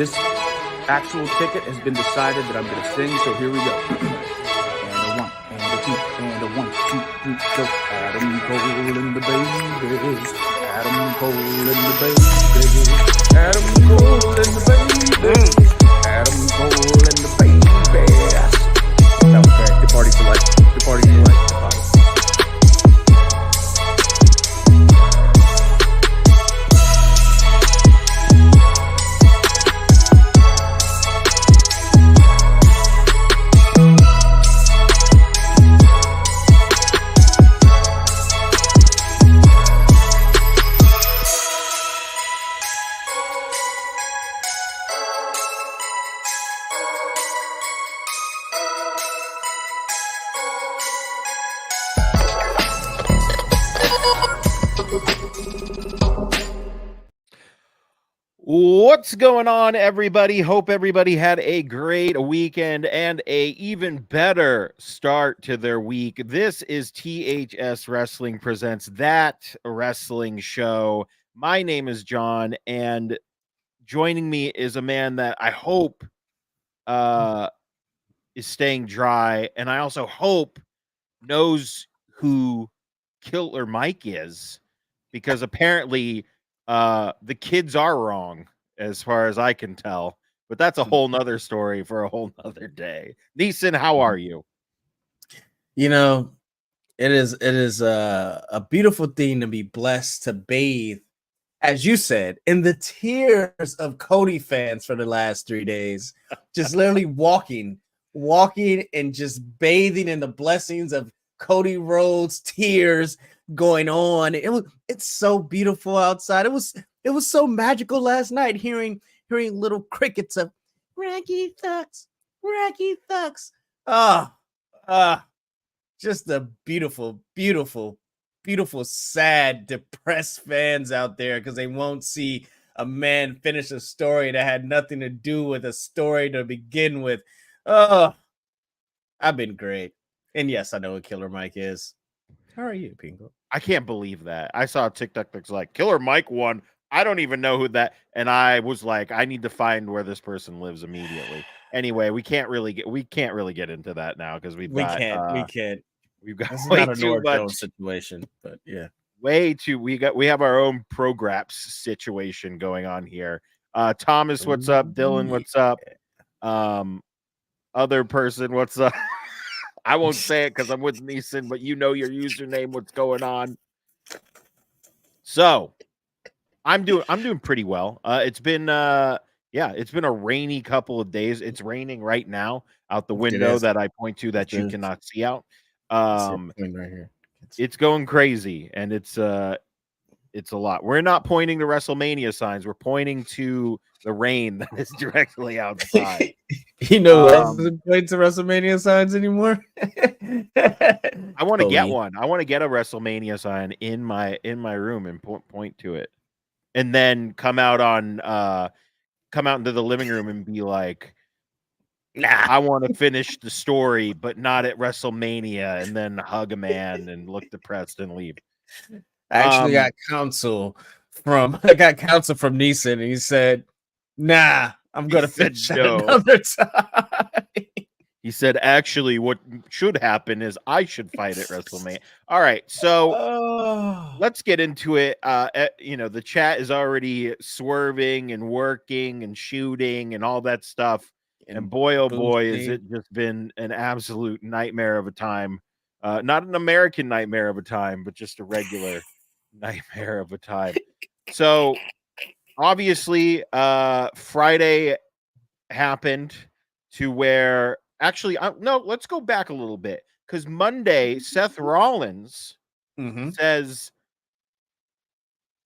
this actual ticket has been decided that I'm going to sing, so here we go. And a 1, and a 2, and a 1, 2, 3, go. Adam Cole and the babies. Adam Cole and the babies. Adam Cole and the babies. Adam Cole and the babies. That was great. Good party for life. Good party for life. Good party. What's going on, everybody? Hope everybody had a great weekend and a even better start to their week. This is THS Wrestling presents That Wrestling Show. My name is John, and joining me is a man that I hope is staying dry, and I also hope knows who Killer Mike is, because apparently the kids are wrong as far as I can tell, but that's a whole nother story for a whole nother day. Neeson, how are you? You know, it is a beautiful thing to be blessed to bathe, as you said, in the tears of Cody fans for the last 3 days. Just literally walking and just bathing in the blessings of Cody Rhodes' tears going on. It's so beautiful outside. It was so magical last night hearing little crickets of Raggy Thugs. Just the beautiful, sad, depressed fans out there because they won't see a man finish a story that had nothing to do with a story to begin with. Oh, I've been great. And yes, I know what Killer Mike is. How are you, Pingo? I can't believe that. I saw a TikTok that's like, Killer Mike won. I don't even know who that. And I was like, I need to find where this person lives immediately. Anyway, we can't really get into that now because we can't. We've got This is way not a too much situation, but yeah. We have our own Prograps situation going on here. Thomas, what's up? Dylan, what's up? Other person, what's up? I won't say it because I'm with Neeson, but you know your username, what's going on. So I'm doing pretty well. It's been a rainy couple of days. It's raining right now out the window that I point to that you cannot see out. Right here. It's going crazy, and it's a lot. We're not pointing to WrestleMania signs. We're pointing to the rain that is directly outside. You know who else doesn't point to WrestleMania signs anymore? I want to get one. I want to get a WrestleMania sign in my room and point to it, and then come out into the living room and be like, nah, I want to finish the story, but not at WrestleMania, and then hug a man and look depressed and leave. I actually got counsel from Neeson, and he said, nah, I'm going to finish another time. He said, actually, what should happen is I should fight at WrestleMania. All right, so let's get into it. The chat is already swerving and working and shooting and all that stuff. And boy, oh boy, is it just been an absolute nightmare of a time. Not an American nightmare of a time, but just a regular nightmare of a time. So obviously, Friday happened to where let's go back a little bit, because Monday, Seth Rollins says,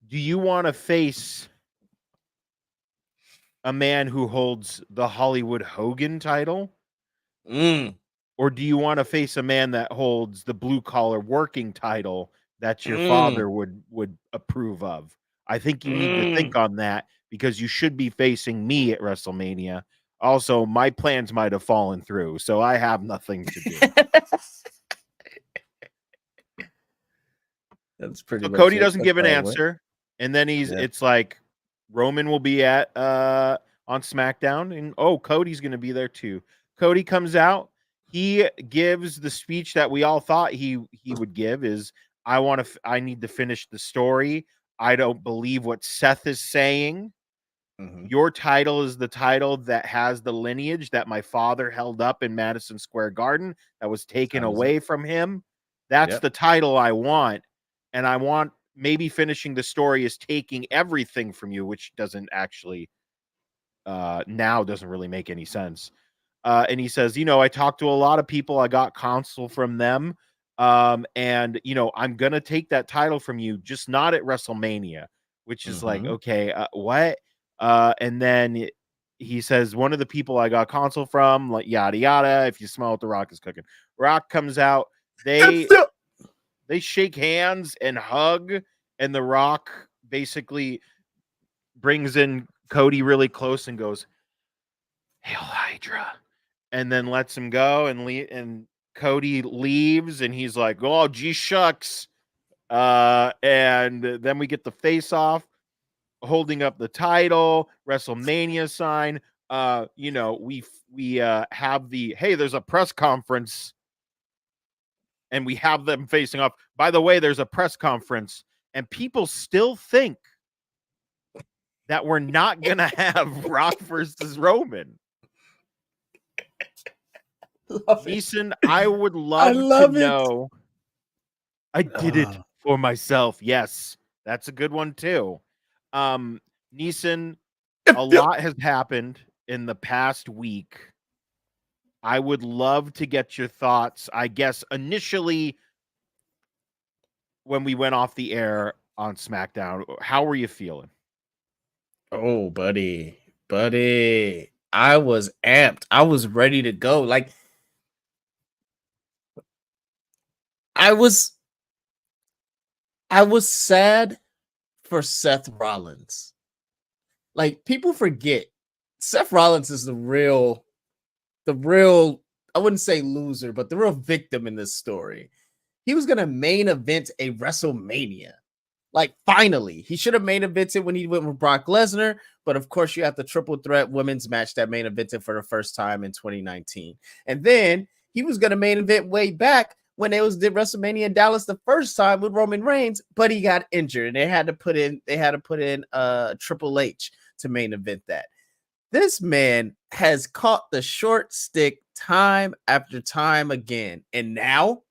do you want to face a man who holds the Hollywood Hogan title? Or do you want to face a man that holds the blue collar working title that your father would approve of? I think you need to think on that, because you should be facing me at WrestleMania. Also, my plans might have fallen through, so I have nothing to do. That's pretty. So Cody doesn't give an answer, and then it's like Roman will be at on SmackDown, and Cody's going to be there too. Cody comes out. He gives the speech that we all thought he would give. Is I need to finish the story. I don't believe what Seth is saying. Your title is the title that has the lineage that my father held up in Madison Square Garden that was taken away from him. That's the title I want. And I want maybe finishing the story is taking everything from you, which doesn't actually now doesn't really make any sense. And he says, I talked to a lot of people. I got counsel from them. And, I'm going to take that title from you, just not at WrestleMania, which is like, okay, what? And then he says, one of the people I got counsel from, like yada, yada. If you smell what the Rock is cooking. Rock comes out. They shake hands and hug. And the Rock basically brings in Cody really close and goes, "Hail Hydra," and then lets him go, and Cody leaves, and he's like, "Oh, gee shucks," and then we get the face off, holding up the title, WrestleMania sign. We have the hey, there's a press conference, and we have them facing off. By the way, there's a press conference, and people still think that we're not gonna have Rock versus Roman. Neeson, I would love to know. I did it for myself. Yes, that's a good one too. Neeson, a lot has happened in the past week. I would love to get your thoughts. I guess initially when we went off the air on SmackDown, how were you feeling? Oh, buddy. I was amped. I was ready to go. Like, I was sad for Seth Rollins. Like, people forget Seth Rollins is the real, I wouldn't say loser, but the real victim in this story. He was going to main event a WrestleMania. Like, finally, he should have main evented when he went with Brock Lesnar. But of course, you have the triple threat women's match that main evented for the first time in 2019. And then he was going to main event way back when it was the WrestleMania in Dallas the first time with Roman Reigns, but he got injured and they had to put in Triple H to main event that. This man has caught the short stick time after time again. And now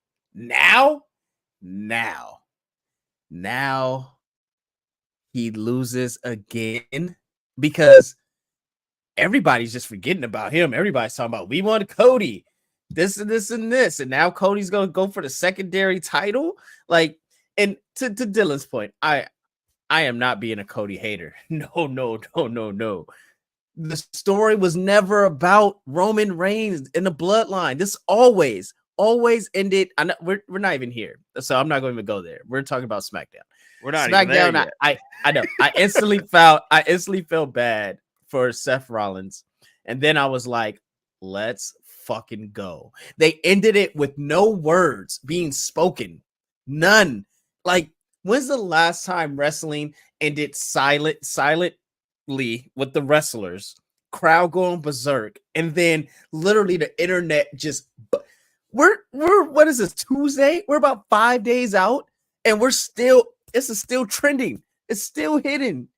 he loses again because everybody's just forgetting about him. Everybody's talking about we want Cody, this and this and this, and now Cody's gonna go for the secondary title. Like, and to Dylan's point, I am not being a Cody hater. No. The story was never about Roman Reigns in the bloodline. This always ended. We're not even here, so I'm not going to go there. We're talking about SmackDown. We're not SmackDown. Even there yet. I know. I instantly felt bad for Seth Rollins, and then I was like, let's fucking go. They ended it with no words being spoken, none. Like, when's the last time wrestling ended silently with the wrestlers, crowd going berserk, and then literally the internet just we're what is this, Tuesday? We're about 5 days out, and this is still trending. It's still hidden.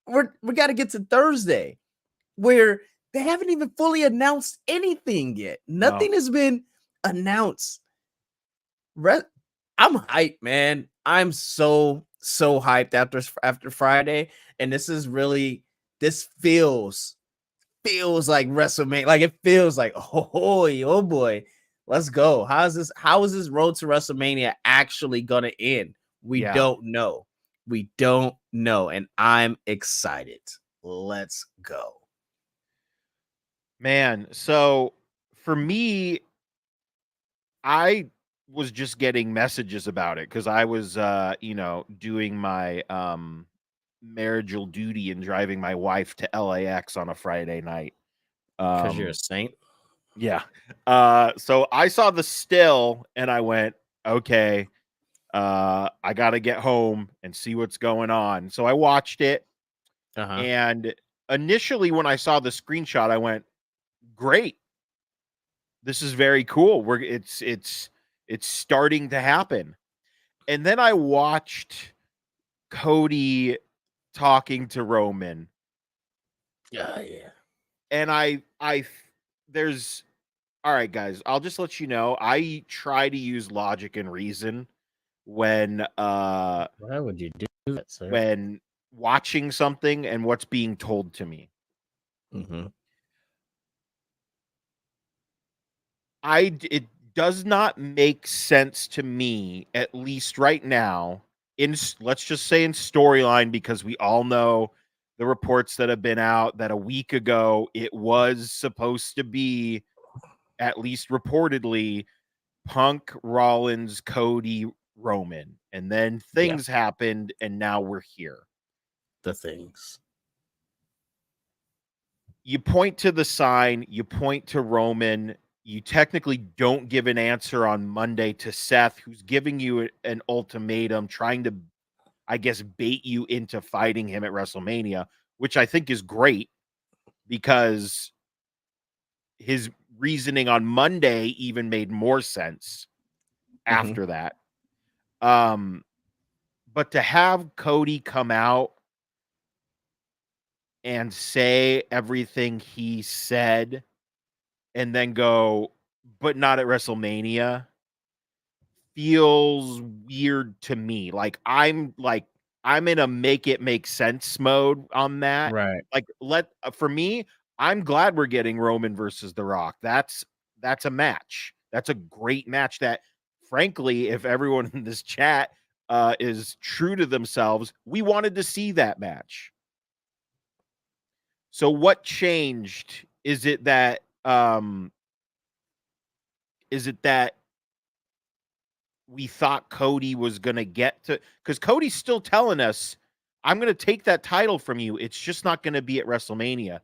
We got to get to Thursday, where they haven't even fully announced anything yet. Nothing has been announced. I'm hyped, man. I'm so hyped after Friday, and this feels like WrestleMania. Like, it feels like oh boy, let's go. How is this road to WrestleMania actually gonna end? We don't know, and I'm excited. Let's go, man. So for me, I was just getting messages about it because I was doing my marital duty and driving my wife to LAX on a Friday night. Because you're a saint. Yeah. So I saw the still and I went, okay, I gotta get home and see what's going on. So I watched it, and initially when I saw the screenshot, I went, "Great, this is very cool. It's starting to happen." And then I watched Cody talking to Roman, Yeah. and there's all right, guys. I'll just let you know. I try to use logic and reason when Why would you do that, sir? when watching something and what's being told to me. Mm-hmm. It does not make sense to me, at least right now, let's just say in storyline, because we all know the reports that have been out that a week ago it was supposed to be, at least reportedly, Punk, Rollins, Cody, Roman. And then things happened, and now we're here. The things. You point to the sign, you point to Roman. You technically don't give an answer on Monday to Seth, who's giving you an ultimatum, trying to, I guess, bait you into fighting him at WrestleMania, which I think is great because his reasoning on Monday even made more sense after that. But to have Cody come out and say everything he said and then go, but not at WrestleMania, feels weird to me. Like I'm in a make it make sense mode on that. Right. Like for me, I'm glad we're getting Roman versus The Rock. That's a match. That's a great match that, frankly, if everyone in this chat is true to themselves, we wanted to see that match. So what changed? Is it that we thought Cody was going to get to, because Cody's still telling us, I'm going to take that title from you. It's just not going to be at WrestleMania.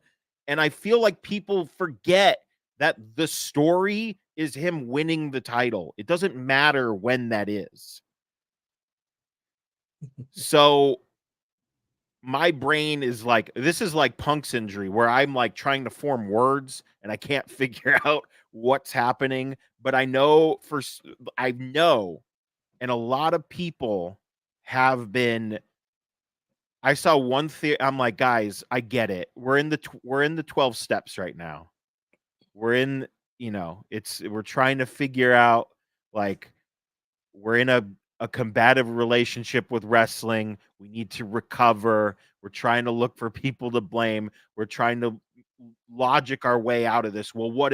And I feel like people forget that the story is him winning the title. It doesn't matter when that is. So my brain is like, this is like Punk's injury where I'm like trying to form words and I can't figure out what's happening. But I know and a lot of people have been. I saw one theory. I'm like, guys, I get it. We're in the 12 steps right now. We're in, we're trying to figure out, like, we're in a combative relationship with wrestling. We need to recover. We're trying to look for people to blame. We're trying to logic our way out of this. Well, what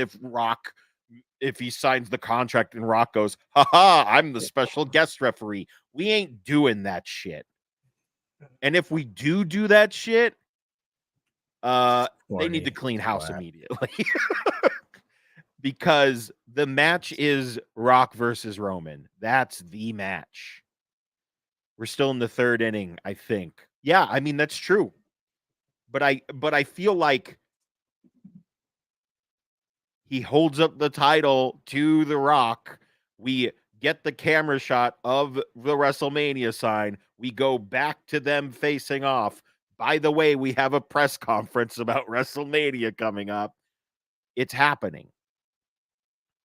if he signs the contract and Rock goes, haha, I'm the special guest referee. We ain't doing that shit. And if we do that shit, they need to clean house immediately. Because the match is Rock versus Roman. That's the match. We're still in the third inning, I think. Yeah, I mean, that's true. But I feel like he holds up the title to The Rock. We get the camera shot of the WrestleMania sign. We go back to them facing off. By the way, we have a press conference about WrestleMania coming up. It's happening.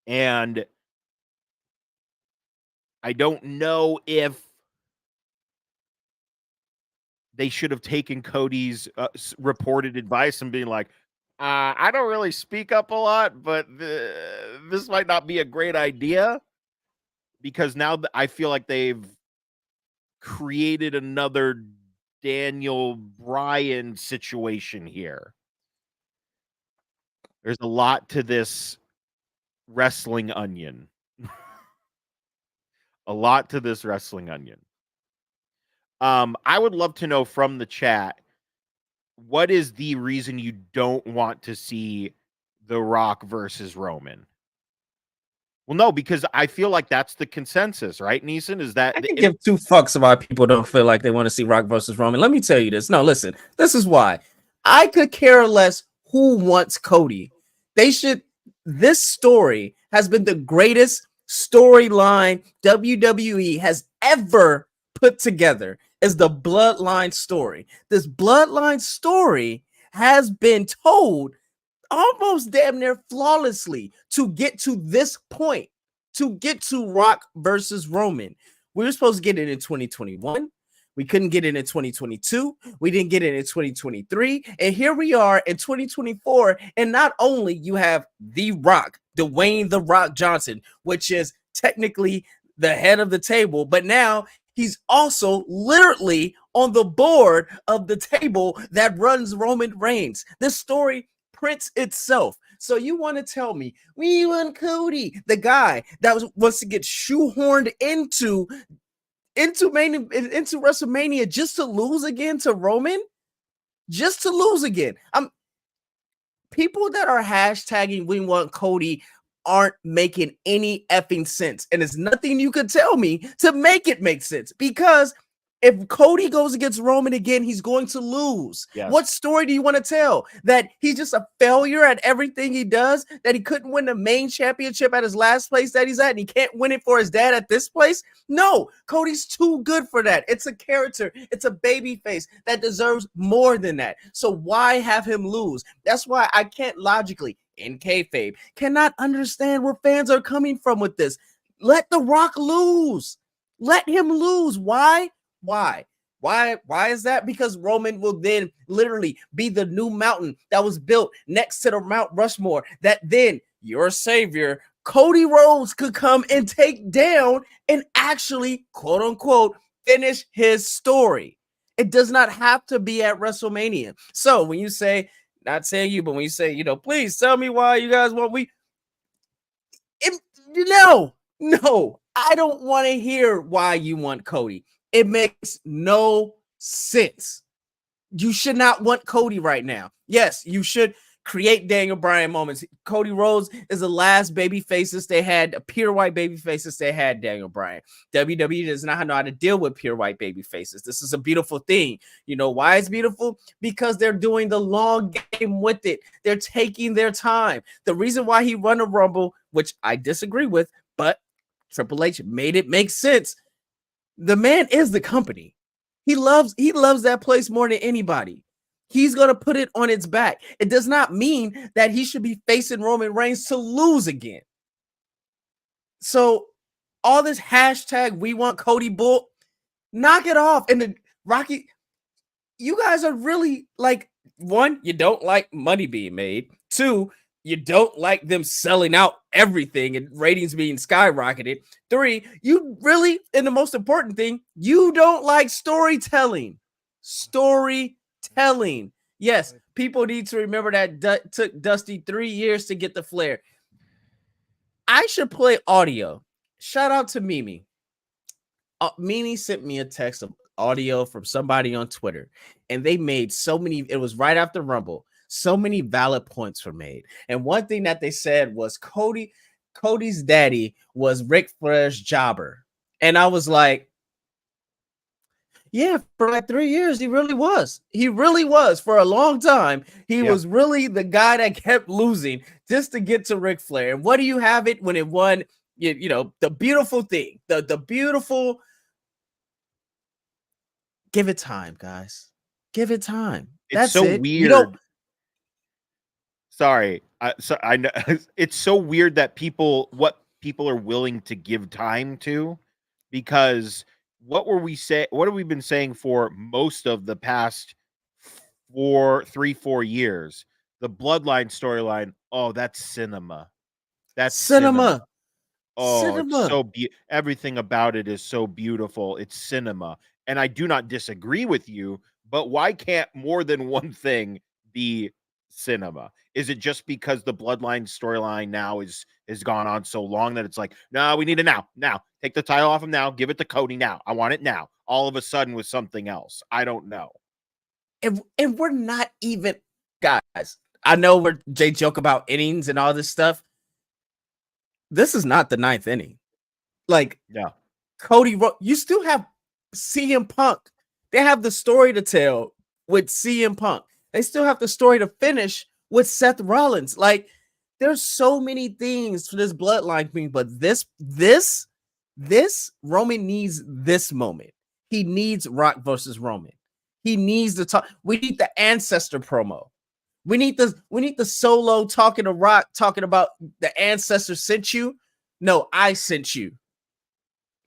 And I don't know if they should have taken Cody's reported advice and being like, I don't really speak up a lot, but this might not be a great idea, because now I feel like they've created another Daniel Bryan situation here. There's a lot to this wrestling onion. A lot to this wrestling onion. I would love to know from the chat, what is the reason you don't want to see The Rock versus Roman? Well, no, because I feel like that's the consensus, right, Neeson? Is that I can give two fucks about people don't feel like they want to see Rock versus Roman. Let me tell you this. No, listen, this is why. I could care less who wants Cody. This story has been the greatest storyline WWE has ever put together, is the bloodline story. This bloodline story has been told almost damn near flawlessly to get to this point, to get to Rock versus Roman. We were supposed to get it in 2021. We couldn't get it in 2022. We didn't get it in 2023. And here we are in 2024. And not only you have The Rock, Dwayne The Rock Johnson, which is technically the head of the table, but now he's also literally on the board of the table that runs Roman Reigns. This story prints itself. So you want to tell me we want Cody, the guy that wants to get shoehorned into WrestleMania just to lose again to Roman? Just to lose again. People that are hashtagging we want Cody aren't making any effing sense. And there's nothing you could tell me to make it make sense, because if Cody goes against Roman again, he's going to lose. Yes. What story do you want to tell? That he's just a failure at everything he does? That he couldn't win the main championship at his last place that he's at, and he can't win it for his dad at this place? No, Cody's too good for that. It's a character. It's a baby face that deserves more than that. So why have him lose? That's why I can't logically, in kayfabe, cannot understand where fans are coming from with this. Let The Rock lose. Let him lose. Why? Why is that? Because Roman will then literally be the new mountain that was built next to the Mount Rushmore, that then your savior, Cody Rhodes, could come and take down and actually, quote unquote, finish his story. It does not have to be at WrestleMania. So when you say, not saying you, but when you say, please tell me why you guys want no, I don't want to hear why you want Cody. It makes no sense. You should not want Cody right now. Yes, you should create Daniel Bryan moments. Cody Rhodes is the last baby faces they had, pure white baby faces they had, Daniel Bryan. WWE does not know how to deal with pure white baby faces. This is a beautiful thing. You know why it's beautiful? Because they're doing the long game with it. They're taking their time. The reason why he won a Rumble, which I disagree with, but Triple H made it make sense. The man is the company. He loves that place more than anybody. He's going to put it on its back. It does not mean that he should be facing Roman Reigns to lose again. So all this hashtag we want Cody bull, knock it off. And the Rocky, you guys are really like, one, you don't like money being made. Two, you don't like them selling out everything and ratings being skyrocketed. Three, you really, and the most important thing, you don't like storytelling. Storytelling. Yes, people need to remember that took Dusty 3 years to get the flair. I should play audio. Shout out to Mimi. Mimi sent me a text of audio from somebody on Twitter, and they made so many, it was right after Rumble. So many valid points were made. And one thing that they said was Cody's daddy was Ric Flair's jobber. And I was like, yeah, for like 3 years, he really was. He really was. For a long time, he was really the guy that kept losing just to get to Ric Flair. And what do you have it when it won, the beautiful thing, the beautiful, give it time, guys. Give it time. That's so weird. Sorry, I know it's so weird that people are willing to give time to, because what have we been saying for most of the past 4 years? The Bloodline storyline. Oh, that's cinema. That's cinema. Oh, cinema. So everything about it is so beautiful. It's cinema, and I do not disagree with you. But why can't more than one thing be cinema? Is it just because the Bloodline storyline now has gone on so long that it's like, no, we need it now. Take the title off him now. Give it to Cody now. I want it now. All of a sudden with something else. I don't know. And we're not even, guys, I know Jay joke about innings and all this stuff. This is not the 9th inning. Like, yeah, Cody, you still have CM Punk. They have the story to tell with CM Punk. They still have the story to finish with Seth Rollins. Like, there's so many things for this Bloodline thing, but this Roman needs this moment. He needs Rock versus Roman. He needs the talk. We need the ancestor promo. We need the Solo talking to Rock, talking about the ancestor sent you. No, I sent you.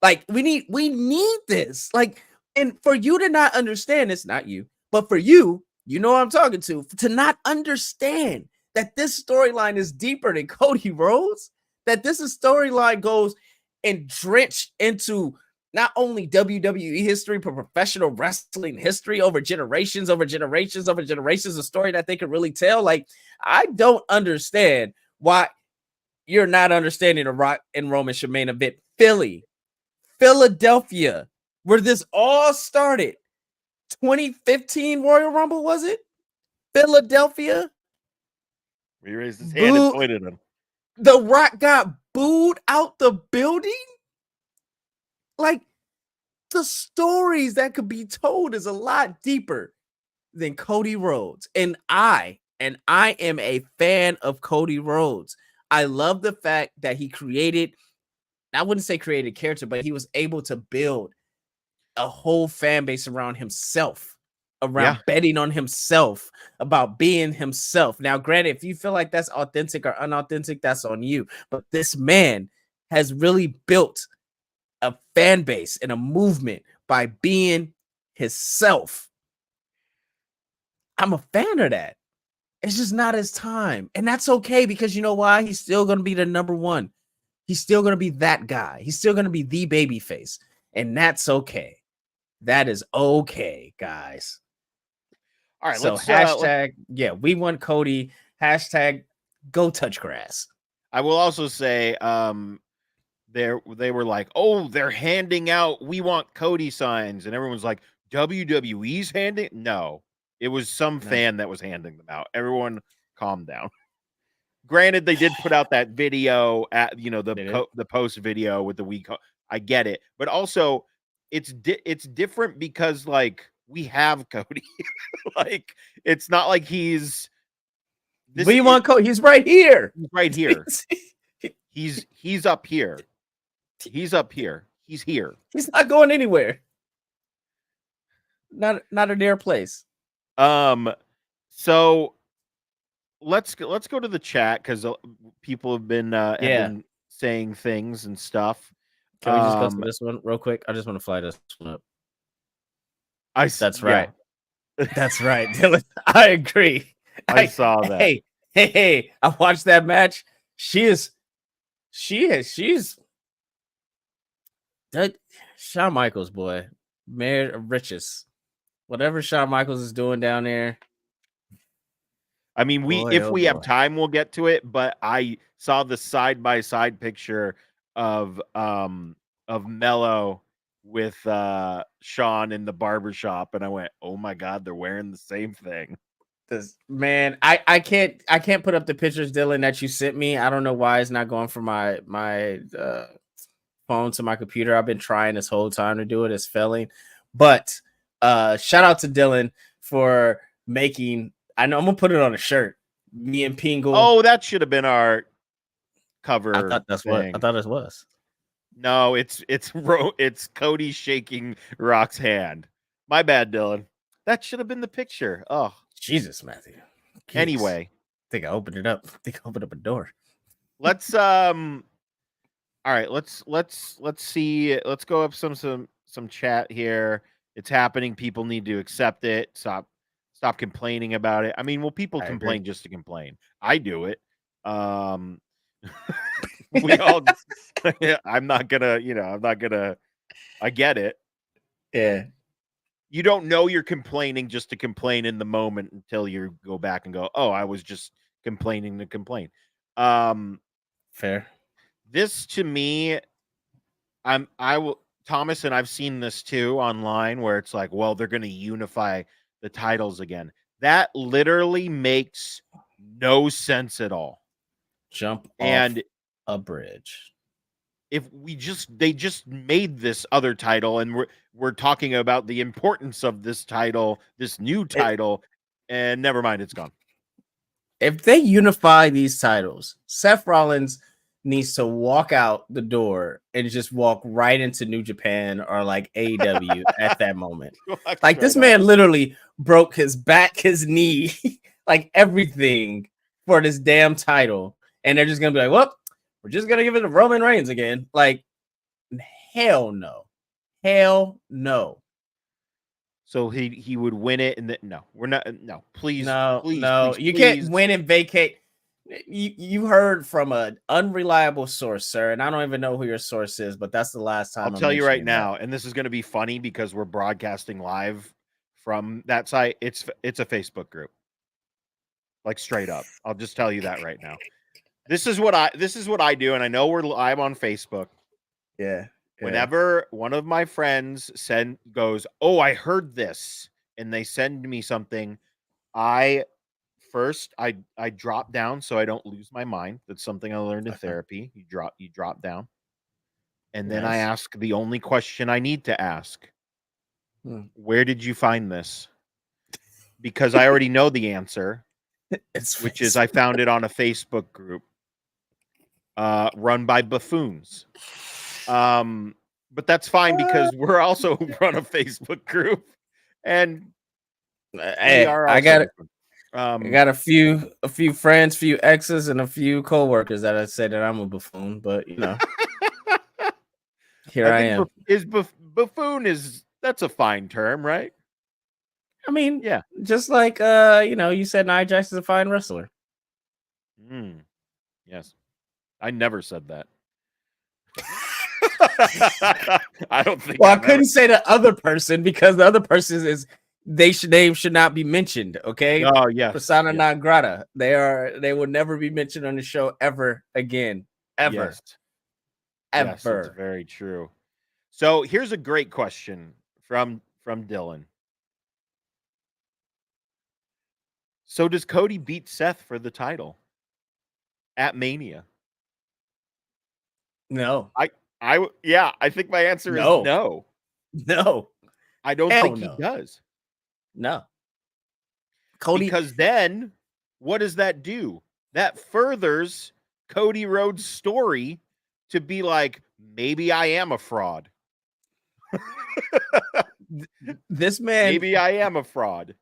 Like, we need this. Like, and for you to not understand this, not you, but for you, you know what I'm talking to not understand that this storyline is deeper than Cody Rhodes, that this storyline goes and drenched into not only WWE history, but professional wrestling history over generations, a story that they could really tell. Like, I don't understand why you're not understanding the Rock and Roman should main event Philadelphia, where this all started. 2015 Royal Rumble, was it? Philadelphia. He raised his hand and pointed at him. The Rock got booed out the building. Like, the stories that could be told is a lot deeper than Cody Rhodes. And I am a fan of Cody Rhodes. I love the fact that he created, I wouldn't say created character, but he was able to build a whole fan base around himself, around betting on himself, about being himself. Now, granted, if you feel like that's authentic or unauthentic, that's on you. But this man has really built a fan base and a movement by being himself. I'm a fan of that. It's just not his time. And that's okay, because you know why? He's still going to be the number one. He's still going to be that guy. He's still going to be the baby face. And that's okay. That is okay, guys. All right. So hashtag, we want Cody. Hashtag go touch grass. I will also say, they were like, oh, they're handing out we want Cody signs, and everyone's like, WWE's handing? No, it was some fan that was handing them out. Everyone calm down. Granted, they did put out that video at the post video with the week. I get it, but also it's different because like we have Cody. Like, it's not like he's we want Cody. He's right here. He's right here. He's up here. He's up here. He's here. He's not going anywhere. Not a near place. So let's go to the chat, because people have been saying things and stuff. Can we just go to this one real quick? I just want to fly this one up. That's right. Yeah. That's right, Dylan. I agree. I saw that. Hey, I watched that match. She's that Shawn Michaels, boy, married of riches. Whatever Shawn Michaels is doing down there. I mean, if we have time, we'll get to it. But I saw the side-by-side picture of Mello with Shawn in the barbershop, and I went, "Oh my God, they're wearing the same thing." This man, I can't put up the pictures, Dylan, that you sent me. I don't know why it's not going from my phone to my computer. I've been trying this whole time to do it. It's failing. But shout out to Dylan for making. I know I'm gonna put it on a shirt. Me and Pingle. Oh, that should have been our cover. I thought that's what I thought it was. No, it's Cody shaking Rock's hand. My bad, Dylan. That should have been the picture. Oh, Jesus, Matthew. Jeez. Anyway, I think I opened it up. I think I opened up a door. Let's all right, let's see. Let's go up some chat here. It's happening. People need to accept it. Stop complaining about it. I mean, well, people complain just to complain. I do it. We all I'm not gonna I get it. Yeah. You don't know you're complaining just to complain in the moment until you go back and go, oh, I was just complaining to complain. Fair. This to me, Thomas, and I've seen this too online, where it's like, well, they're going to unify the titles again. That literally makes no sense at all. Jump off a bridge. If they just made this other title, and we're talking about the importance of this title, this new title, and never mind, it's gone. If they unify these titles, Seth Rollins needs to walk out the door and just walk right into New Japan or like AEW at that moment. Like, this man literally broke his back, his knee like everything for this damn title, and they're just gonna be like, "Well, we're just gonna give it to Roman Reigns again." Like, hell no, hell no, So he would win it, and then no, we're not. No, please, please, no. please, You can't please. win and vacate. You heard from an unreliable source, sir, and I don't even know who your source is, but that's the last time I'll I'm tell you right mentioning that. now, and this is going to be funny because we're broadcasting live from that site. It's a Facebook group, like straight up. I'll just tell you that right now. This is what I do, and I know we're live on Facebook. Yeah. Whenever one of my friends goes, "Oh, I heard this," and they send me something, I drop down so I don't lose my mind. That's something I learned in therapy. You drop down. And then I ask the only question I need to ask. Where did you find this? Because I already know the answer, which is I found it on a Facebook group run by buffoons. But that's fine because we're also run a Facebook group, and hey, I got it. I got a few friends, few exes, and a few coworkers that I say that I'm a buffoon, but you know, here I am. Buffoon that's a fine term, right? I mean, yeah, just like you know, you said Nia Jax is a fine wrestler. Yes, I never said that. I don't think. Well, I couldn't say the other person because the other person is name should not be mentioned. Okay. Oh yes. Persona non grata. They will never be mentioned on the show ever again. Ever. Yes. Ever. Yes, that's very true. So here's a great question from Dylan. So does Cody beat Seth for the title at Mania? No. I think my answer is no. No. I don't think he does. No. Cody, because then what does that do? That furthers Cody Rhodes' story to be like, maybe I am a fraud. This man, maybe I am a fraud.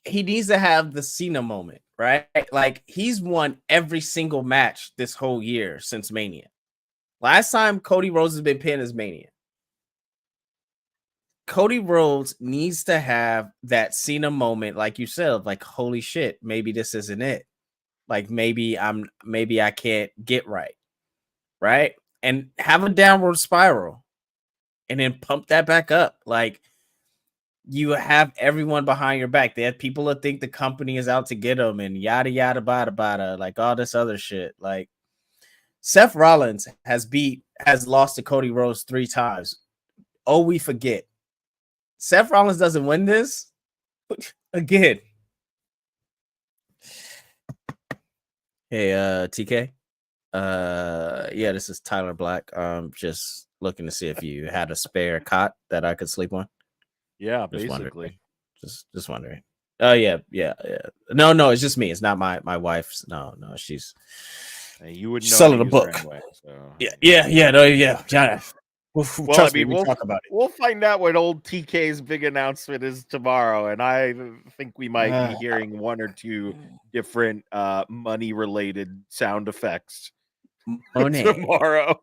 He needs to have the Cena moment, right? Like he's won every single match this whole year since Mania. Last time Cody Rhodes has been pinned is Mania. Cody Rhodes needs to have that Cena moment, like you said, like, holy shit, maybe this isn't it. Like maybe I can't get right. Right? And have a downward spiral and then pump that back up. Like you have everyone behind your back. They have people that think the company is out to get them and yada yada bada bada, like all this other shit. Like Seth Rollins has lost to Cody Rhodes 3 times. Oh, we forget. Seth Rollins doesn't win this again. Hey, TK. Yeah, this is Tyler Black. Just looking to see if you had a spare cot that I could sleep on. Yeah, just basically. Wondering. Just wondering. Oh yeah. No, it's just me. It's not my wife's. No, she's. You would know selling a book. Anyway, so. Yeah. Well, trust me, we'll talk about it. We'll find out what old TK's big announcement is tomorrow, and I think we might be hearing 1 or 2 different money-related sound effects tomorrow.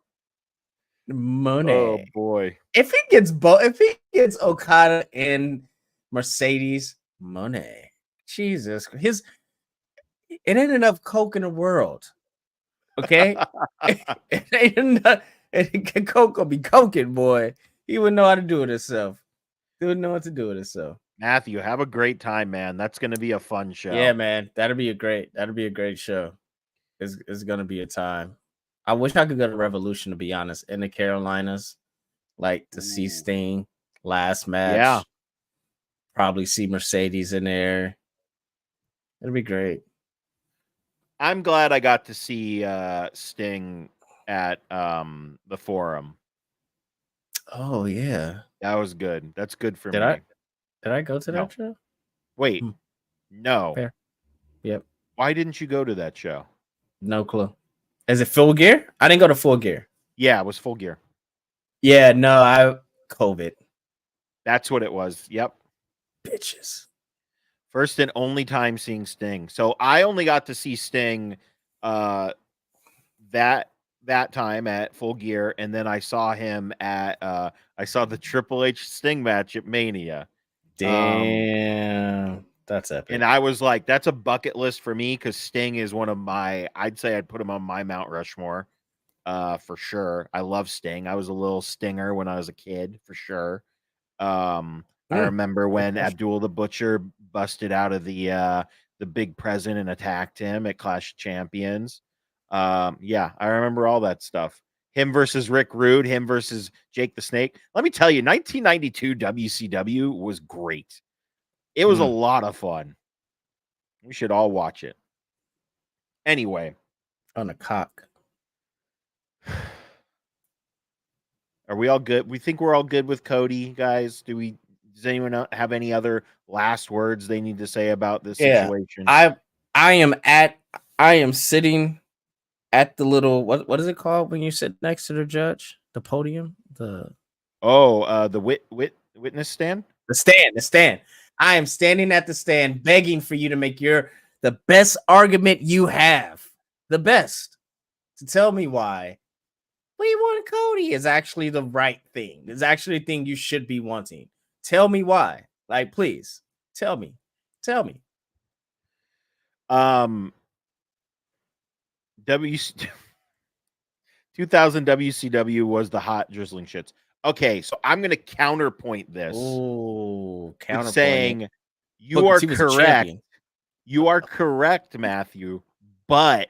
Money. Oh boy! If he gets Okada and Mercedes, money. Jesus, it ain't enough coke in the world. Okay, it ain't enough. Coke will be coking, boy. He wouldn't know how to do it himself. He wouldn't know what to do with himself. Matthew, have a great time, man. That's going to be a fun show. Yeah, man. That'll be a great show. It's going to be a time. I wish I could go to Revolution, to be honest, in the Carolinas, like to see Sting last match. Yeah. Probably see Mercedes in there. It'll be great. I'm glad I got to see Sting at the Forum. Oh yeah, that was good. That's good for me. Did I go to that show? Wait, no. Fair. Yep. Why didn't you go to that show? No clue. Is it Full Gear? I didn't go to Full Gear. Yeah, it was Full Gear. Yeah, no, COVID. That's what it was. Yep. Bitches. First and only time seeing Sting. So I only got to see Sting that time at Full Gear, and then I saw him at I saw the Triple H Sting match at Mania. Damn, that's epic. And I was like, that's a bucket list for me because Sting is one of my. I'd say I'd put him on my Mount Rushmore, for sure. I love Sting. I was a little Stinger when I was a kid, for sure. I remember when Abdul the Butcher busted out of the Big Present and attacked him at Clash of Champions. Yeah, I remember all that stuff. Him versus Rick Rude, him versus Jake the Snake. Let me tell you, 1992 WCW was great. It was a lot of fun. We should all watch it. Anyway. On a cock. Are we all good? We think we're all good with Cody, guys. Does anyone have any other last words they need to say about this situation? I am sitting at the little what is it called when you sit next to the judge? The podium? The witness stand? The stand. I am standing at the stand begging for you to make the best argument you have. The best. To tell me why we want Cody is actually the right thing. It's actually the thing you should be wanting. Tell me why. Like, please tell me. 2000 WCW was the hot drizzling shits. Okay, so I'm going to counterpoint this. Oh, counterpoint. Saying you are correct. You are correct, Matthew, but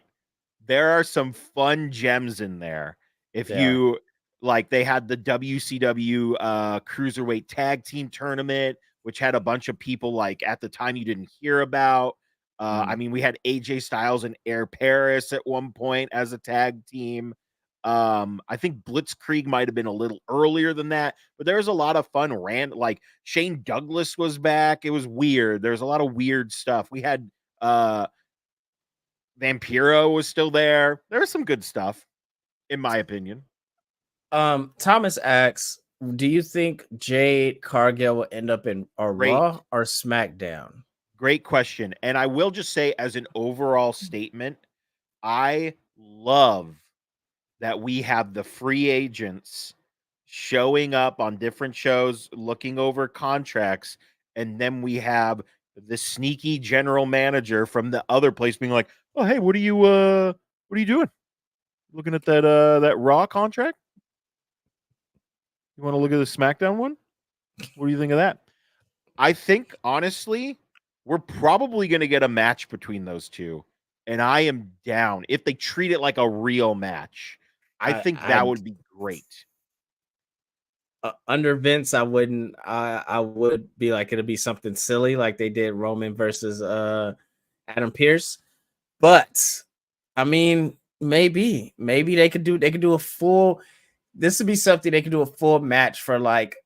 there are some fun gems in there. If you like, they had the WCW Cruiserweight Tag Team Tournament, which had a bunch of people like at the time you didn't hear about. I mean, we had AJ Styles and Air Paris at one point as a tag team. I think Blitzkrieg might have been a little earlier than that, but there was a lot of fun like Shane Douglas was back. It was weird. There's a lot of weird stuff. We had Vampiro was still there. There was some good stuff, in my opinion. Thomas asks, do you think Jade Cargill will end up in a Raw or SmackDown? Great question. And I will just say, as an overall statement, I love that we have the free agents showing up on different shows, looking over contracts, and then we have the sneaky general manager from the other place being like, "Oh, hey, what are you doing? Looking at that Raw contract? You want to look at the SmackDown one? What do you think of that?" I think, honestly, we're probably going to get a match between those two, and I am down if they treat it like a real match. I think that would be great. Under Vince, I wouldn't. I would be like, it'll be something silly like they did Roman versus Adam Pearce. But I mean, maybe they could do a full. This would be something they could do a full match for, like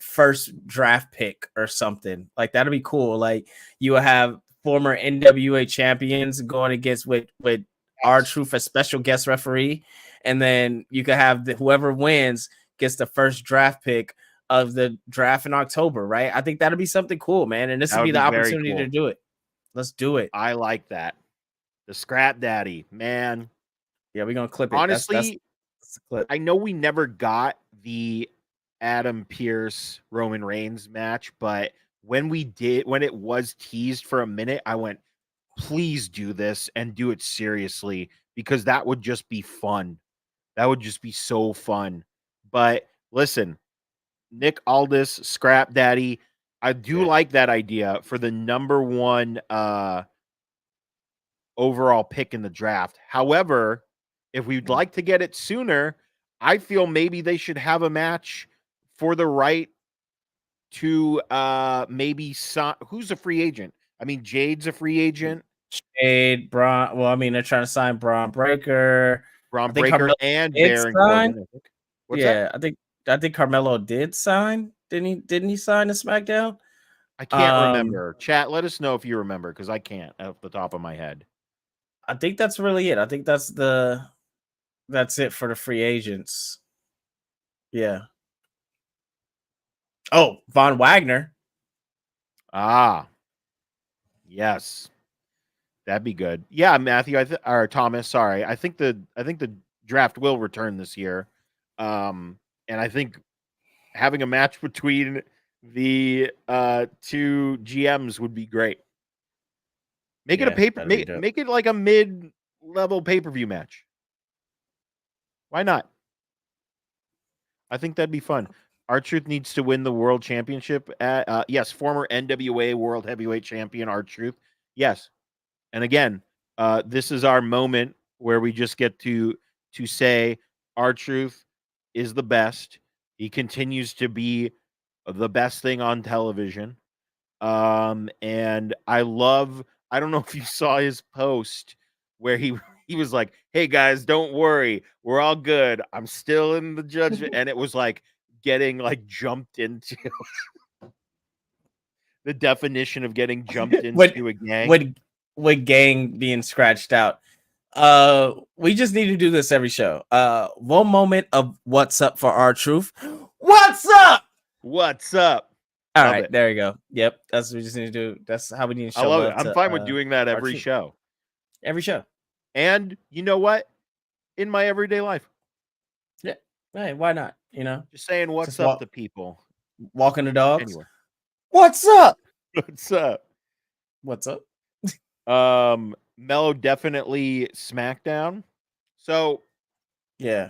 first draft pick or something. Like that'd be cool. Like you will have former NWA champions going against with R-Truth as special guest referee, and then you could have whoever wins gets the first draft pick of the draft in October, right? I think that'd be something cool, man. And this would be the opportunity to do it. Let's do it. I like that. The Scrap Daddy, man. Yeah, we're gonna clip it. Honestly, that's the clip. I know we never got the Adam Pearce Roman Reigns match, but when it was teased for a minute, I went, please do this and do it seriously, because that would just be fun. That would just be so fun. But listen, Nick Aldis, Scrap Daddy, I do like that idea for the number one overall pick in the draft. However, if we'd like to get it sooner, I feel maybe they should have a match for the right to maybe who's a free agent? I mean, Jade's a free agent. Jade, Braun. Well, I mean, they're trying to sign Braun Breaker. And Baron Corbin. I think Carmelo did sign. Didn't he sign to SmackDown? I can't remember. Chat, let us know if you remember, because I can't off the top of my head. I think that's really it. I think that's it for the free agents. Yeah. Oh, Von Wagner. Ah. Yes. That'd be good. Yeah, Matthew, or Thomas, sorry. I think the draft will return this year. And I think having a match between the two GMs would be great. Make it a make it like a mid-level pay-per-view match. Why not? I think that'd be fun. R-Truth needs to win the world championship at yes, former NWA World Heavyweight Champion R-Truth. Yes. And again, this is our moment where we just get to say R-Truth is the best. He continues to be the best thing on television. And I don't know if you saw his post where he was like, "Hey guys, don't worry. We're all good. I'm still in the judgment." And it was like getting like jumped into the definition of getting jumped into a gang. With gang being scratched out. We just need to do this every show. One moment of what's up for R-Truth. What's up? What's up? All right, there you go. Yep, that's what we just need to do. That's how we need to show love it. I'm fine with doing that every show. Every show. And you know what? In my everyday life. Yeah. Hey, why not? You know? Just saying what's up to people. Walking the dogs. Anyway. What's up? What's up? What's up? Mello definitely SmackDown. So yeah.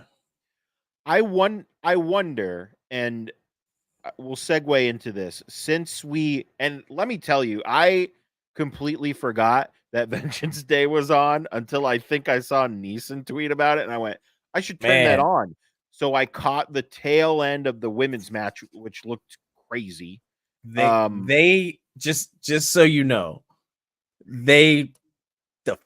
I wonder, and we'll segue into this. And let me tell you, I completely forgot that Vengeance Day was on until I think I saw Neeson tweet about it, and I went, I should turn that on. So I caught the tail end of the women's match, which looked crazy. They just so you know, the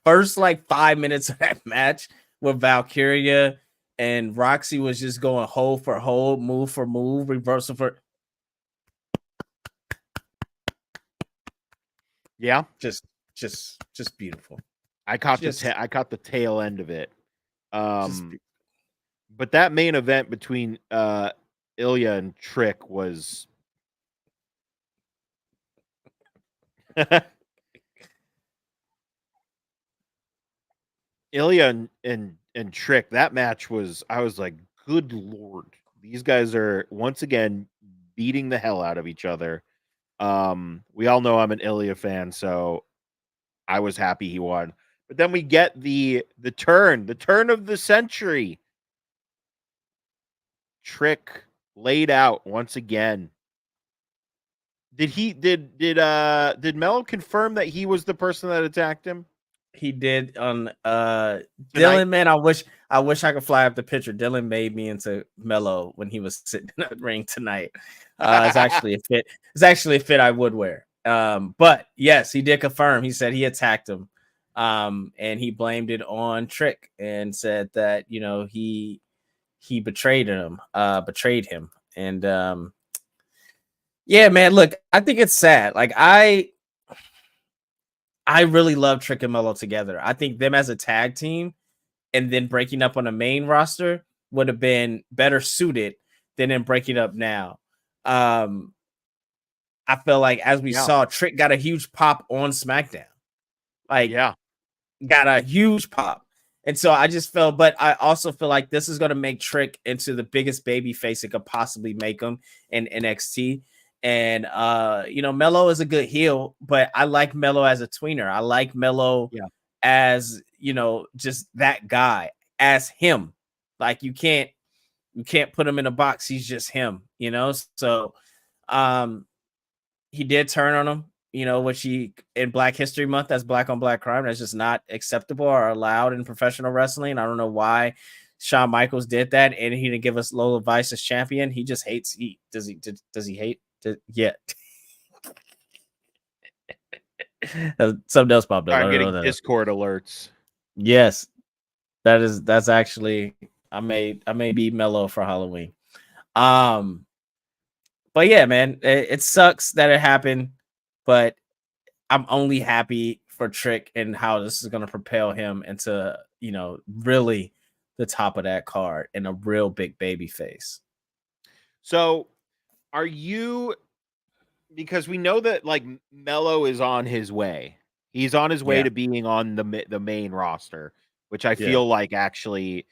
first like 5 minutes of that match with Valkyria and Roxy was just going hold for hold, move for move, reversal for. Yeah, just beautiful. I caught the tail end of it. But that main event between Ilya and Trick was Ilya and Trick. That match was, I was like, good lord, these guys are once again beating the hell out of each other. We all know I'm an Ilya fan, so I was happy he won. But then we get the turn of the century. Trick laid out once again. Did Mello confirm that he was the person that attacked him? He did on Dylan, man. I wish I could fly up the picture. Dylan made me into Mello when he was sitting in the ring tonight. It's actually a fit. It's actually a fit I would wear. But yes, he did confirm. He said he attacked him. And he blamed it on Trick and said that, you know, he betrayed him. And yeah, man, look, I think it's sad. Like I really love Trick and Mello together. I think them as a tag team and then breaking up on the main roster would have been better suited than in breaking up now. I feel like as we saw, Trick got a huge pop on SmackDown. Like, got a huge pop. And so I just felt, but I also feel like this is going to make Trick into the biggest baby face it could possibly make him in NXT. And you know, Mello is a good heel, but I like Mello as a tweener. I like Mello as, you know, just that guy, as him. Like you can't put him in a box. He's just him, you know. So he did turn on him, you know, which he in Black History Month, that's black on black crime. That's just not acceptable or allowed in professional wrestling. I don't know why Shawn Michaels did that, and he didn't give us Lola Vice as champion. He just hates heat. Does he hate? Yeah. Something else popped up. I'm getting Discord alerts. Yes, that's actually I may be Mellow for Halloween. But yeah, man, it sucks that it happened, but I'm only happy for Trick and how this is going to propel him into, you know, really the top of that card and a real big baby face. So are you, because we know that like Mello is on his way. He's on his way Yeah. to being on the main roster, which I Yeah. feel like actually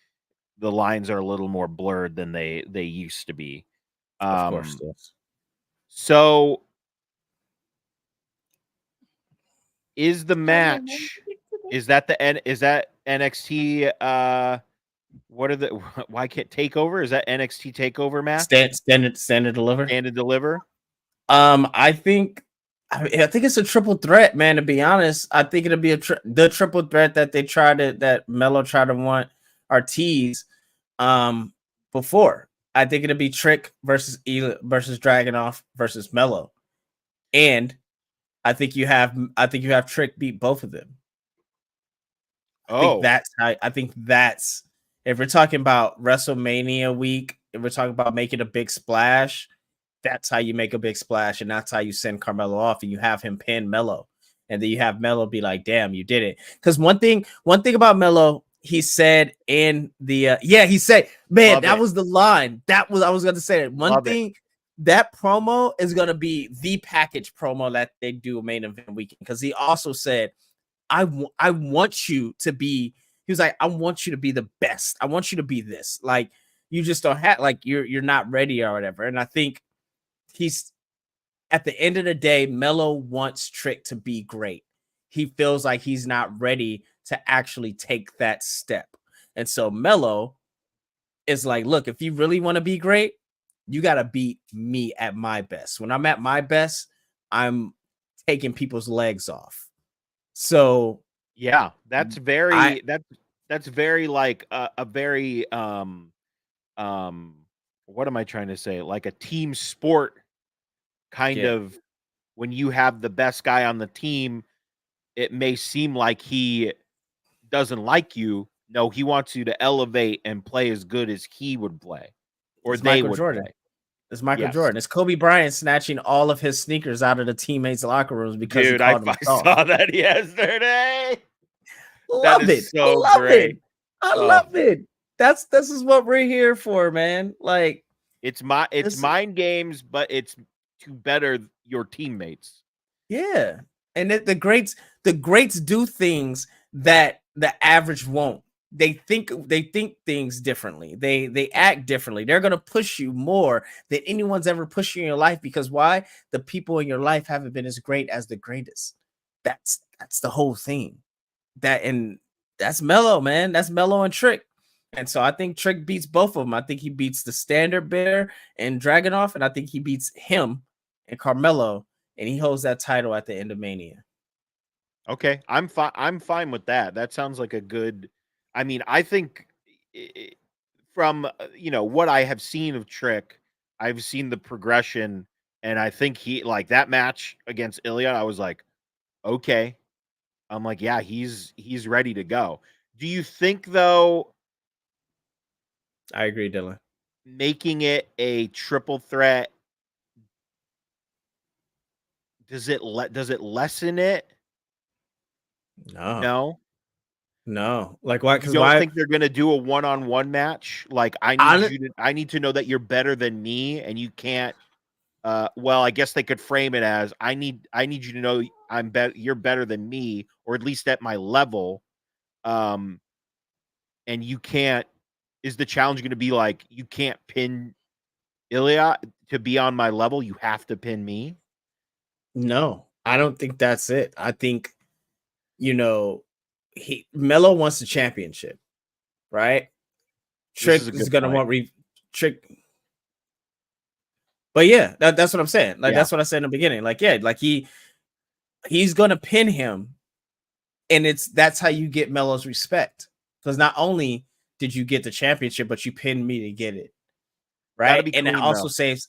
the lines are a little more blurred than they used to be. Of course, yes. So is the match is that NXT what are the why can't takeover? Is that NXT takeover match? Stand and deliver. Stand and deliver? I think it's a triple threat, man. To be honest, I think it'll be the triple threat that that Melo tried to want or tease before. I think it'll be Trick versus versus Dragunov versus Melo, and I think you have Trick beat both of them. I think that's if we're talking about WrestleMania week, if we're talking about making a big splash, that's how you make a big splash, and that's how you send Carmelo off, and you have him pin Melo, and then you have Melo be like, "Damn, you did it." Because one thing about Melo, he said in the he said, "Man, Love that it. was the line." That was I was going to say it. One Love thing that promo is going to be the package promo that they do main event weekend, because he also said, I want you to be. He was like, I want you to be the best. I want you to be this. Like, you just don't have, like, you're not ready or whatever. And I think he's at the end of the day, Melo wants Trick to be great. He feels like he's not ready to actually take that step. And so Melo is like, look, if you really want to be great, you got to beat me at my best. When I'm at my best, I'm taking people's legs off. So yeah, that's very that's very like a very what am I trying to say? Like a team sport kind of, when you have the best guy on the team, it may seem like he doesn't like you. No, he wants you to elevate and play as good as he would play, or it's they Michael would Jordan. play. It's Michael Yes. Jordan. It's Kobe Bryant snatching all of his sneakers out of the teammates' locker rooms because Dude, he called I them soft. saw that yesterday. Love it. So I love great. it. I love it. This is what we're here for, man. Like, it's mind games, but it's to better your teammates. Yeah. And the greats do things that the average won't. They think things differently. They act differently. They're gonna push you more than anyone's ever pushed you in your life, because why? The people in your life haven't been as great as the greatest. That's the whole thing. That's Melo, man. That's Melo and Trick. And so I think Trick beats both of them. I think he beats the Standard Bearer and Dragunov, and I think he beats him and Carmelo, and he holds that title at the end of Mania. Okay, I'm fine with that. That sounds like a good. I mean, I think from what I have seen of Trick, I've seen the progression, and I think he, like, that match against Ilya, I was like, okay. I'm like, yeah, he's ready to go. Do you think, though, I agree, Dylan, making it a triple threat, does it lessen it? No. Like, why? You Because don't why? think they're gonna do a one-on-one match? Like, I need to know that you're better than me, and you can't. Well, I guess they could frame it as I need you to know you're better than me, or at least at my level. And you can't. Is the challenge going to be like, you can't pin Ilya to be on my level? You have to pin me. No, I don't think that's it. I think Melo wants the championship, right? Trick is gonna want Trick. But yeah, that's what I'm saying. Like, that's what I said in the beginning. Like, yeah, like he's gonna pin him, and that's how you get Melo's respect. Because not only did you get the championship, but you pinned me to get it, right? And clean, it also saves,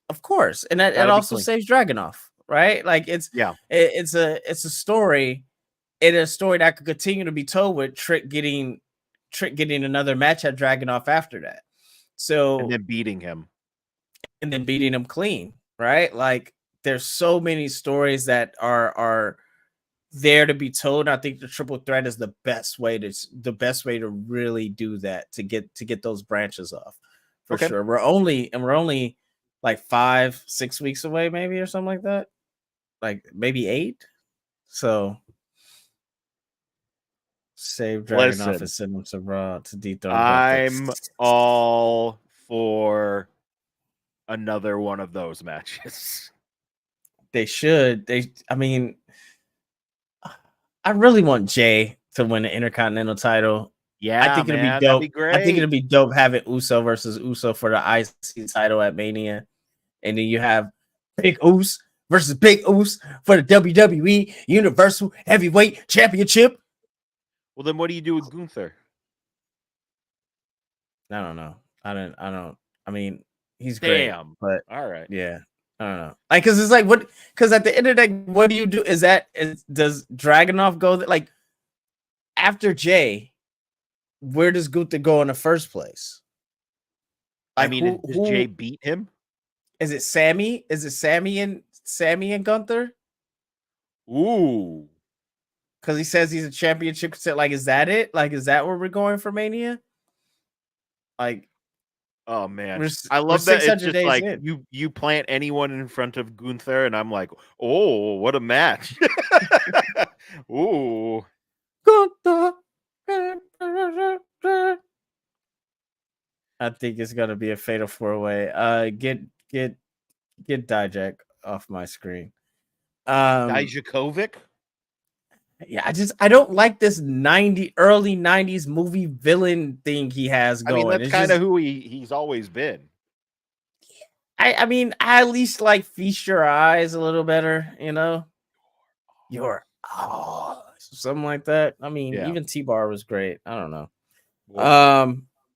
of course, and it also clean. saves Dragunov, right? Like, it's a story. It's a story that could continue to be told with Trick getting another match at Dragunov after that. So, and then beating him clean, right? Like, there's so many stories that are there to be told. I think the triple threat is the best way to really do that, to get those branches off, for sure. We're only like 5-6 weeks away, maybe, or something like that, like maybe 8. So Save Dragunov Listen, and send him to Raw to dethrone I'm Gunther. all for another one of those matches. They should. I mean, I really want Jay to win the Intercontinental title. Yeah, I think it'll be man, that'd be dope. I think great. it'll be dope having Uso versus Uso for the IC title at Mania. And then you have Big Uso versus Big Uso for the WWE Universal Heavyweight Championship. Well, then what do you do with Gunther? I don't know. I mean, he's Damn. great, but All right. yeah. I don't know. Like, cause it's like what? Cause at the end of the day, what do you do? Does Dragunov go like after Jay? Where does Gunther go in the first place? I Like, mean, does Jay beat him? Is it Sammy? Is it Sammy and Gunther? Ooh. Because he says he's a championship. Like, is that it? Like, is that where we're going for Mania? Like, oh man, we're I love that. It's just like in. you plant anyone in front of Gunther, and I'm like, oh, what a match! Ooh, Gunther. I think it's gonna be a fatal 4-way. Get Dijak off my screen. Dijakovic. Yeah, I don't like this early 90s movie villain thing he has going. I mean, that's kind of who he's always been. I mean, I at least like Feast Your Eyes a little better, you know. Something like that. I mean, even T-Bar was great. I don't know.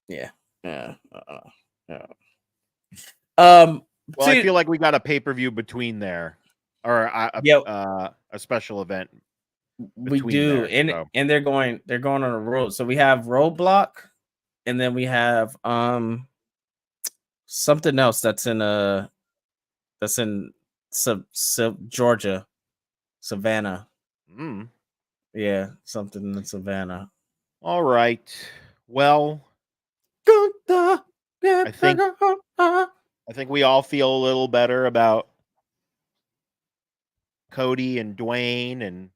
Yeah. Well, I feel like we got a pay-per-view between there, or a special event. We do, there, and they're going on a road. So we have Roadblock, and then we have something else that's in Georgia, Savannah. Yeah, something in Savannah. All right. Well, I think we all feel a little better about Cody and Dwayne. And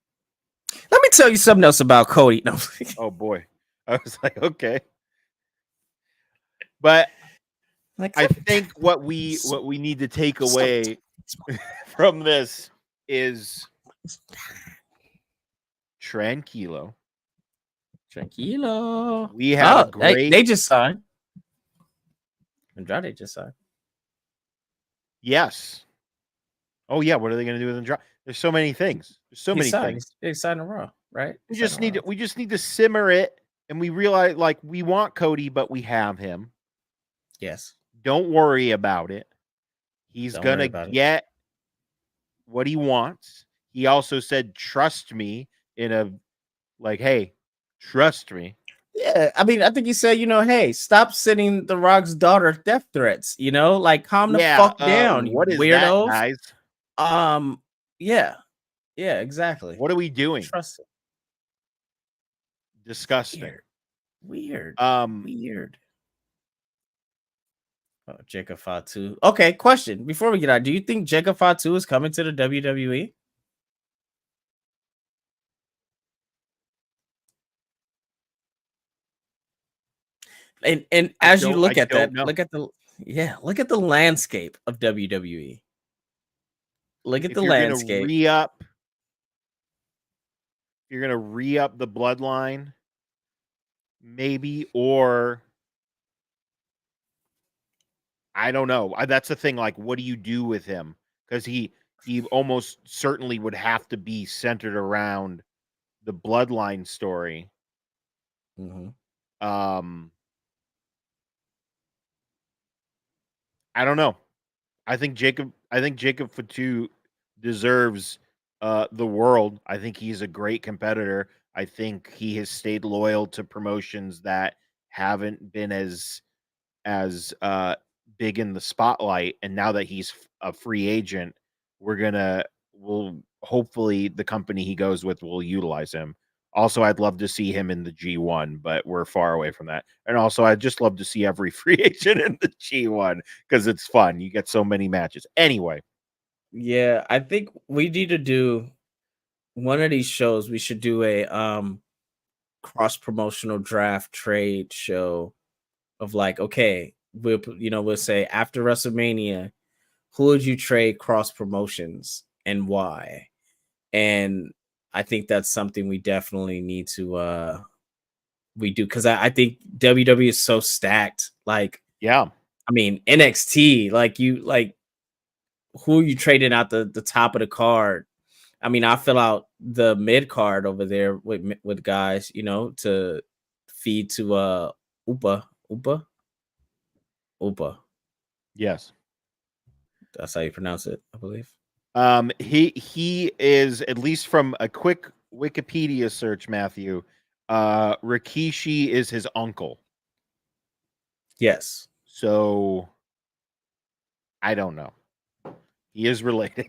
let me tell you something else about Cody. No. Oh boy, I was like, okay, but I think what we need to take away from this is tranquilo. We have a great. They just signed. Andrade just signed. Yes. Oh yeah. What are they going to do with Andrade? There's so many things. There's so many things. He signed a Raw, right? We just need to simmer it, and we realize like we want Cody, but we have him. Yes. Don't worry about it. He's gonna get what he wants. He also said, "Trust me." In a like, hey, trust me. Yeah, I mean, I think he said, hey, stop sending The Rock's daughter death threats. Like, calm the fuck down, what is weirdos, that, guys? Yeah, exactly. What are we doing? Trust it. Disgusting. Weird. Weird. Oh, Jacob Fatu. Okay, question. Before we get out, do you think Jacob Fatu is coming to the WWE? And as you look at that, look at the landscape of WWE. Look at the landscape. You're gonna re-up the bloodline, maybe, or I don't know. That's the thing. Like, what do you do with him? Because he almost certainly would have to be centered around the bloodline story. Mm-hmm. I don't know. I think Jacob Fatu deserves the world. I think he's a great competitor. I think he has stayed loyal to promotions that haven't been as big in the spotlight. And now that he's a free agent, we'll hopefully the company he goes with will utilize him. Also, I'd love to see him in the G1, but we're far away from that. And also, I'd just love to see every free agent in the G1 because it's fun. You get so many matches. Anyway. Yeah, I think we need to do one of these shows. We should do cross promotional draft trade show of like, okay, we'll say after WrestleMania, who would you trade cross promotions and why? And I think that's something we definitely need to we do, because I think WWE is so stacked. Like, Yeah. I mean, NXT, like who are you trading out the top of the card? I mean, I fill out the mid card over there with guys, to feed to Upa. Yes. That's how you pronounce it, I believe. He is, at least from a quick Wikipedia search, Matthew, Rikishi is his uncle. Yes. So I don't know. He is related.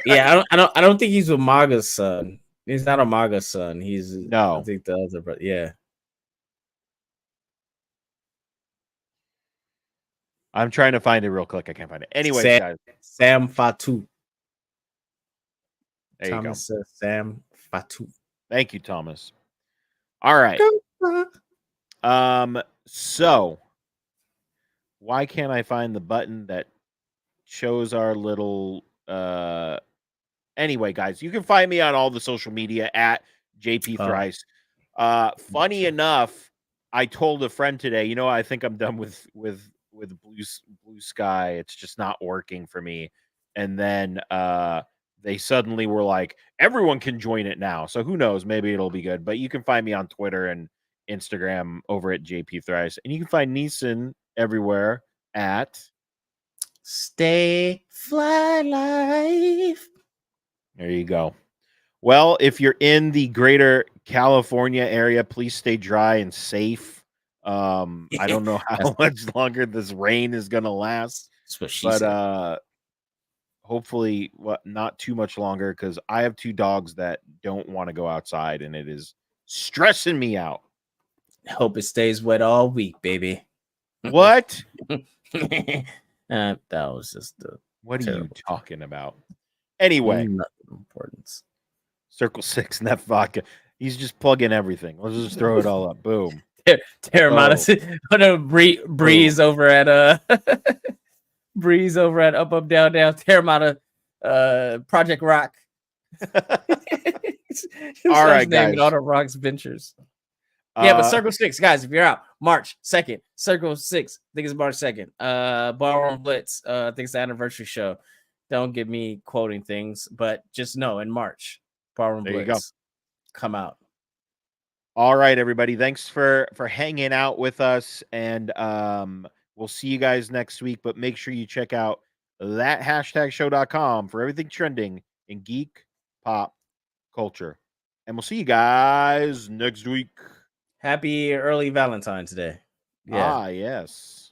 Yeah, I don't think he's Umaga's son. He's not Umaga's son. He's No. I think the other, but yeah. I'm trying to find it real quick. I can't find it. Anyways, guys. Sam Fatu. There Thomas you go. Sam Fatu. Thank you, Thomas. All right. So why can't I find the button that shows our little anyway, guys, you can find me on all the social media at JP Thrice. Funny enough, I told a friend today, I think I'm done with blue sky. It's just not working for me. And then they suddenly were like, everyone can join it now. So who knows? Maybe it'll be good. But you can find me on Twitter and Instagram over at JP Thrice. And you can find Neeson everywhere at Stay Fly Life. There you go. Well, if you're in the greater California area, please stay dry and safe. I don't know how much longer this rain is going to last. That's what she said. Hopefully not too much longer, because I have 2 dogs that don't want to go outside, and it is stressing me out. Hope it stays wet all week, baby. What? That was just the. What are you talking about? Anyway, nothing importance. Circle 6 and that vodka. He's just plugging everything. Let's just throw it all up. Boom. Terramata, breeze over at breeze over at up down down. Terramata, Project Rock. All right, guys. Auto Rocks Ventures. Yeah, but Circle 6, guys, if you're out, March 2nd, Circle 6, I think it's March 2nd. Ballroom Blitz, I think it's the anniversary show. Don't get me quoting things, but just know in March, Ballroom Blitz, you go. Come out. All right, everybody. Thanks for hanging out with us, and we'll see you guys next week. But make sure you check out that #show.com for everything trending in geek pop culture. And we'll see you guys next week. Happy early Valentine's Day. Yeah. Yes.